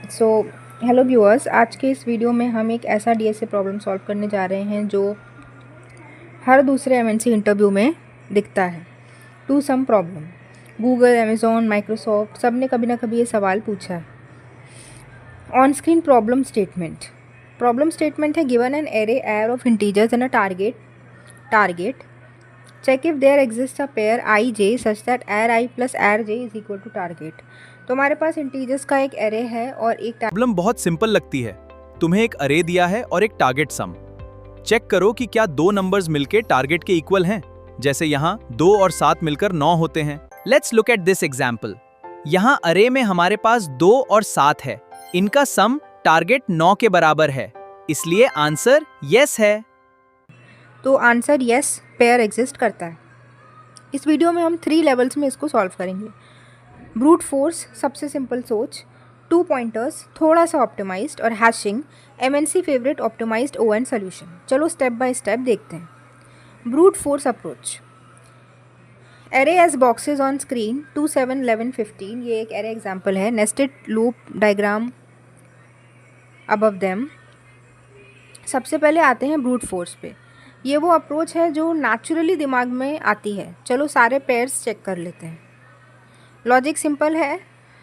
So hello viewers, आज के इस वीडियो में हम एक ऐसा डीएसए प्रॉब्लम सॉल्व करने जा रहे हैं जो हर दूसरे एमएनसी इंटरव्यू में दिखता है। To some problem Google, Amazon, Microsoft सब ने कभी ना कभी ये सवाल पूछा है। ऑन स्क्रीन प्रॉब्लम स्टेटमेंट है given an array arr of integers and a target check if there exist a pair i j such that arr i plus arr j is equal to target. तो हमारे पास integers का एक array है और एक problem बहुत simple लगती है। तुम्हें एक अरे दिया है और एक टारगेट सम। चेक करो कि क्या दो नंबर्स मिलके टारगेट के इक्वल हैं। जैसे यहाँ 2 और 7 मिलकर 9 होते हैं। Let's look at this example. यहाँ अरे में हमारे पास 2 और 7 है। इनका सम टारगेट 9 के बराबर है, इसलिए आंसर यस है। तो आंसर यस, पेयर एग्जिस्ट करता है। इस वीडियो में हम 3 लेवल्स में इसको सॉल्व करेंगे। ब्रूट फोर्स, सबसे सिंपल सोच, 2 पॉइंटर्स, थोड़ा सा ऑप्टिमाइज्ड, और hashing, MNC favourite optimised O N solution. चलो स्टेप बाय स्टेप देखते हैं। Brute force approach. Array as boxes on screen 2, 7, 11, 15। ये एक एरे एग्जाम्पल है। Nested loop diagram above them. सबसे पहले आते हैं ब्रूट फोर्स पे। ये वो अप्रोच है जो नेचुरली दिमाग में आती है। चलो सारे पेयर्स चेक कर लेते हैं। लॉजिक सिंपल है।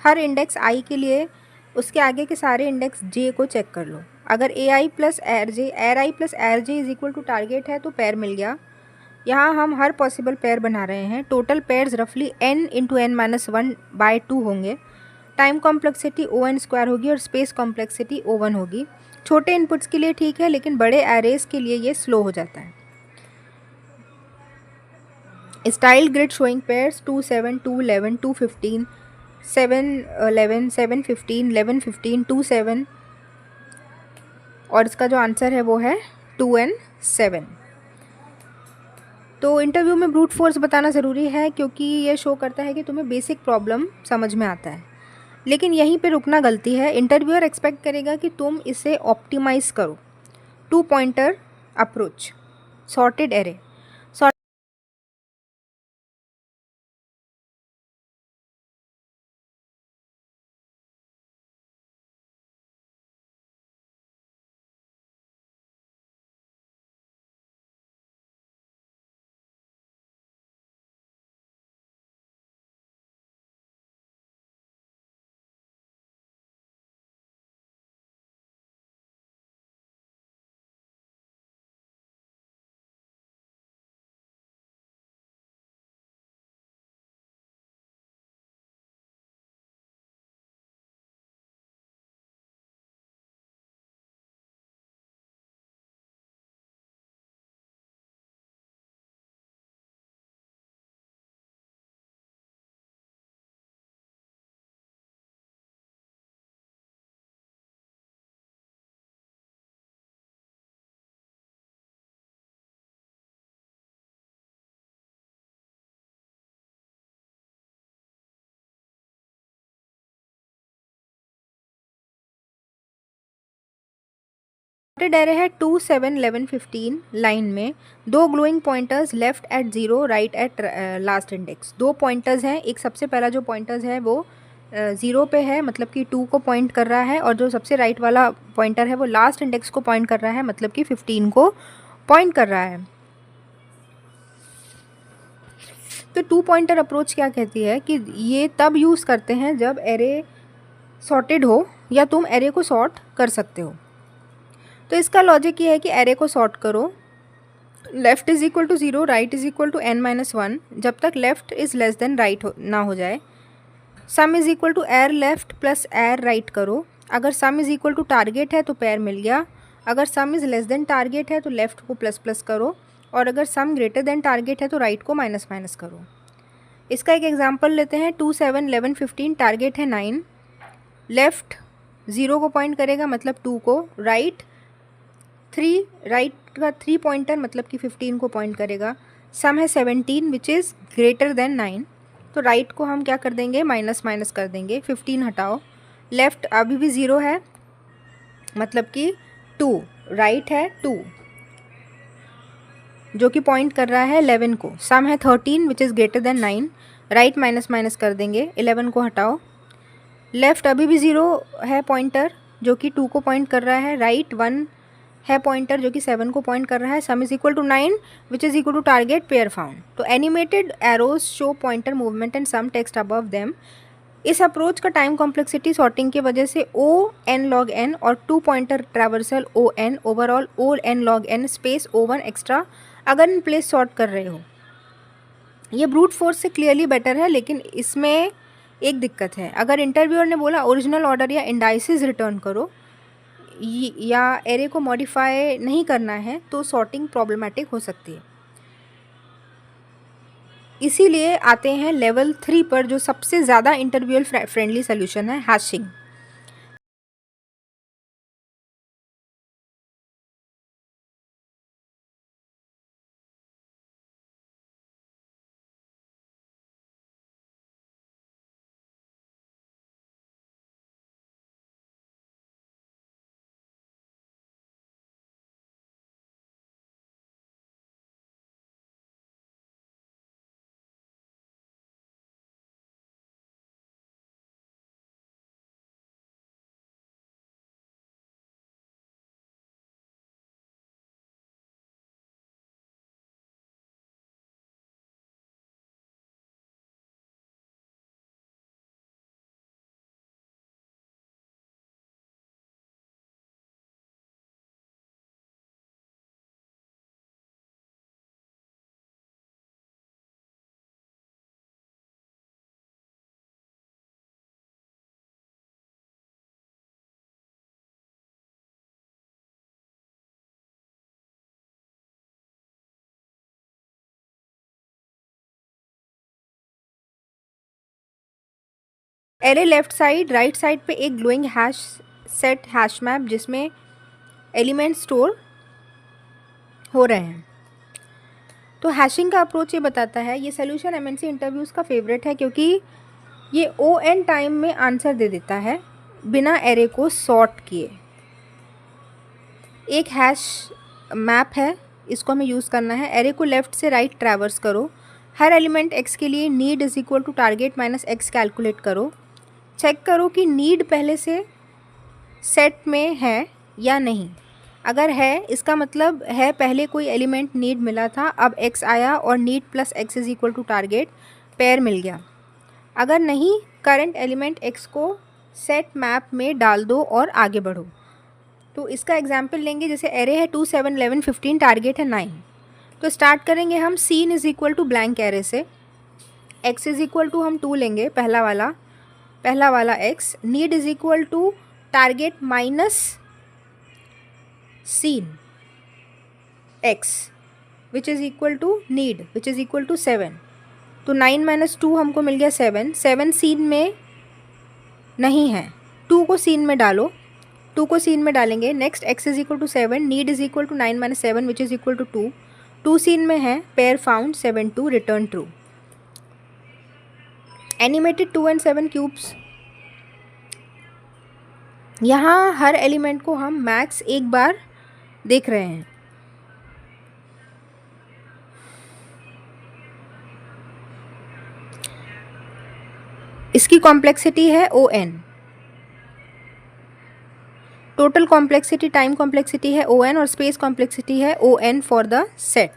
हर इंडेक्स आई के लिए उसके आगे के सारे इंडेक्स जे को चेक कर लो। अगर ए आई प्लस एर i plus arr j is equal to target है तो पेयर मिल गया। यहाँ हम हर पॉसिबल पेयर बना रहे हैं। टोटल पेयर्स रफली n इंटू एन माइनस 1/2 होंगे। टाइम कॉम्प्लेक्सिटी ON स्क्वायर होगी और स्पेस कॉम्प्लेक्सिटी O1 होगी। छोटे इनपुट्स के लिए ठीक है, लेकिन बड़े एरेज के लिए ये स्लो हो जाता है। स्टाइल ग्रिड शोइंग पेयर्स 2, 7, 2, 11, 2, 15, 7, 11, 7, 15, 11, 15, 2, 7, और इसका जो आंसर है वो है 2 and 7। तो इंटरव्यू में ब्रूट फोर्स बताना ज़रूरी है क्योंकि ये शो करता है कि तुम्हें बेसिक प्रॉब्लम समझ में आता है। लेकिन यहीं पे रुकना गलती है। इंटरव्यूअर एक्सपेक्ट करेगा कि तुम इसे ऑप्टिमाइज़ करो। 2 pointer approach, sorted array. Sorted array है 2, 7, 11, 15 लाइन में। 2 glowing pointers left eight 0, right at last index. 2 pointers हैं। एक सबसे पहला जो पॉइंटर्स है वो 0 पे है, मतलब कि 2 को पॉइंट कर रहा है, और जो सबसे राइट वाला पॉइंटर है वो लास्ट इंडेक्स को पॉइंट कर रहा है, मतलब कि 15 को पॉइंट कर रहा है। तो 2 पॉइंटर अप्रोच क्या कहती है कि ये तब यूज़ करते हैं जब एरे सॉर्टेड हो या तुम एरे को सॉर्ट कर सकते हो। तो इसका लॉजिक ये है कि एरे को सॉर्ट करो। Left is equal to 0, right is equal to n-1, जब तक left is less than right ना हो जाए। Sum is equal to arr left plus arr right करो। अगर sum is equal to target है तो पेयर मिल गया। अगर sum is less than target है तो लेफ्ट को प्लस प्लस करो, और अगर सम ग्रेटर देन टारगेट है तो राइट को माइनस माइनस करो। इसका एक एग्जाम्पल लेते हैं। 2, 7, 11, 15 टारगेट है 9। लेफ्ट 0 को पॉइंट करेगा, मतलब 2 को। राइट का 3 पॉइंटर, मतलब कि 15 को पॉइंट करेगा। सम है 17 विच इज़ ग्रेटर देन 9। तो राइट को हम क्या कर देंगे, माइनस माइनस कर देंगे। 15 हटाओ। लेफ्ट अभी भी 0 है, मतलब कि 2। राइट है 2 जो कि पॉइंट कर रहा है 11 को। सम है 13 which is greater than 9। Right minus minus कर देंगे, 11 को हटाओ। लेफ़्ट अभी भी 0 है पॉइंटर जो कि 2 को पॉइंट कर रहा है, राइट 1 है पॉइंटर जो कि 7 को पॉइंट कर रहा है, sum is equal to 9 which is equal to target pair found. तो animated arrows show pointer movement and some text above them. इस अप्रोच का टाइम कॉम्प्लेक्सिटी सॉर्टिंग की वजह से O n log n और 2 pointer traversal O n overall O n log n space O1 extra अगर in place sort कर रहे हो। ये ब्रूट फोर्स से क्लियरली बेटर है, लेकिन इसमें एक दिक्कत है। अगर इंटरव्यूअर ने बोला ओरिजिनल ऑर्डर या इंडाइसिस रिटर्न करो या एरे को मॉडिफाई नहीं करना है तो सॉर्टिंग प्रॉब्लमेटिक हो सकती है। इसीलिए आते हैं लेवल 3 पर, जो सबसे ज़्यादा इंटरव्यूअर फ्रेंडली सोल्यूशन है, hashing. Array left side right side पे एक glowing hash set hash map जिसमें एलिमेंट स्टोर हो रहे हैं। तो हैशिंग का अप्रोच ये बताता है, ये सोल्यूशन एमएनसी इंटरव्यूज़ का फेवरेट है क्योंकि ये ON टाइम में आंसर दे देता है बिना एरे को सॉर्ट किए। एक हैश मैप है, इसको हमें यूज़ करना है। एरे को लेफ़्ट से राइट ट्रैवर्स करो। हर एलिमेंट x के लिए need is equal to target minus x calculate करो। चेक करो कि नीड पहले से सेट में है या नहीं। अगर है, इसका मतलब है पहले कोई एलिमेंट नीड मिला था, अब x आया और need plus x is equal to target pair मिल गया। अगर नहीं, करंट एलिमेंट x को सेट मैप में डाल दो और आगे बढ़ो। तो इसका एग्जाम्पल लेंगे, जैसे एरे है 2 7 11 15, टारगेट है 9। तो स्टार्ट करेंगे हम seen is equal to blank array से। x इज़ इक्वल टू हम 2 लेंगे, पहला वाला x। Need is equal to target minus seen x which is equal to need which is equal to 7। तो 9 माइनस 2 हमको मिल गया 7। 7 सीन में नहीं है, 2 को सीन में डालो, 2 को सीन में डालेंगे। Next x is equal to 7, need is equal to 9 minus 7 which is equal to 2। 2 seen में है, pair found 7 2, return true. Animated 2 and 7 cubes. यहाँ हर एलिमेंट को हम मैक्स एक बार देख रहे हैं। इसकी कॉम्प्लेक्सिटी है ON। Total complexity, time complexity है ON और स्पेस कॉम्प्लेक्सिटी है ON फॉर द सेट।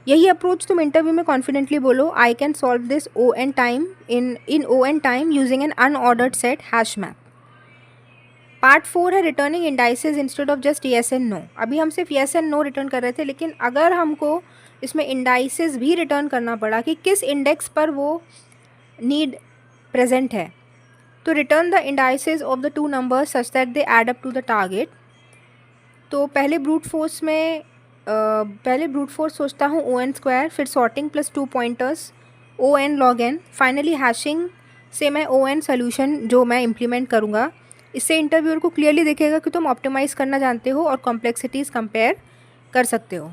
यही अप्रोच तुम इंटरव्यू में कॉन्फिडेंटली बोलो, I can solve this ON time in ON time using an unordered set hash map. Part 4 है returning indices instead of just yes and no. अभी हम सिर्फ yes and no return कर रहे थे, लेकिन अगर हमको इसमें इंडाइसेस भी रिटर्न करना पड़ा कि किस इंडेक्स पर वो नीड प्रेजेंट है, तो return the indices of the 2 numbers such that they add up to the target. तो पहले ब्रूट फोर्स सोचता हूँ ON², फिर sorting plus 2 pointers ON log n, finally hashing से मैं ON सोल्यूशन जो मैं इम्प्लीमेंट करूँगा। इससे इंटरव्यूअर को क्लियरली दिखेगा कि तुम ऑप्टिमाइज़ करना जानते हो और कॉम्प्लेक्सिटीज़ कंपेयर कर सकते हो।